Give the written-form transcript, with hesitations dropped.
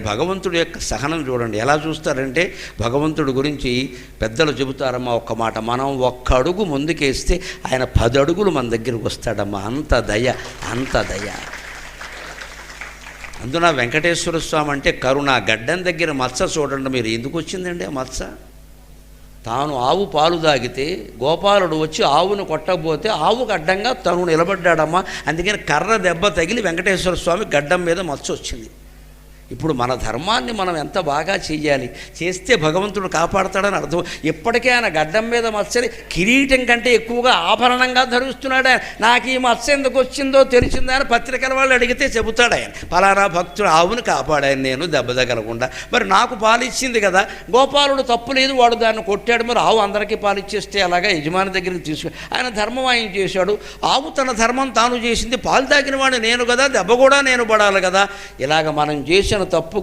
భగవంతుడి యొక్క సహనం చూడండి ఎలా చూస్తారంటే, భగవంతుడి గురించి పెద్దలు చెబుతారమ్మా ఒక్క మాట, మనం ఒక్క అడుగు ముందుకేస్తే ఆయన 10 అడుగులు మన దగ్గరికి వస్తాడమ్మా. అంత దయ, అంత దయ. అందున వెంకటేశ్వర స్వామి అంటే కరుణ. గడ్డం దగ్గర మత్స చూడండి మీరు, ఎందుకు వచ్చిందండి ఆ మత్స? తాను ఆవు పాలు తాగితే గోపాలుడు వచ్చి ఆవును కొట్టకపోతే ఆవుకు అడ్డంగా తను నిలబడ్డాడమ్మా. అందుకని కర్ర దెబ్బ తగిలి వెంకటేశ్వర స్వామి గడ్డం మీద మత్స వచ్చింది. ఇప్పుడు మన ధర్మాన్ని మనం ఎంత బాగా చెయ్యాలి, చేస్తే భగవంతుడు కాపాడతాడని అర్థం. ఇప్పటికే ఆయన గడ్డం మీద మత్సని కిరీటం కంటే ఎక్కువగా ఆభరణంగా ధరిస్తున్నాడు. నాకు ఈ మత్స ఎందుకు వచ్చిందో తెలిసిందా అని పత్రికల వాళ్ళు అడిగితే చెబుతాడు ఆయన. పలానా భక్తుడు ఆవును కాపాడాను నేను దెబ్బ తగలకుండా. మరి నాకు పాలిచ్చింది కదా, గోపాలుడు తప్పు లేదు, వాడు దాన్ని కొట్టాడు, మరి ఆవు అందరికీ పాలిచ్చేస్తే అలాగా యజమాని దగ్గరికి తీసుకు ఆయన ధర్మం ఆయన చేశాడు. ఆవు తన ధర్మం తాను చేసింది, పాలు తాగిన వాడు నేను కదా, దెబ్బ కూడా నేను పడాలి కదా. ఇలాగ మనం చేసిన తప్పు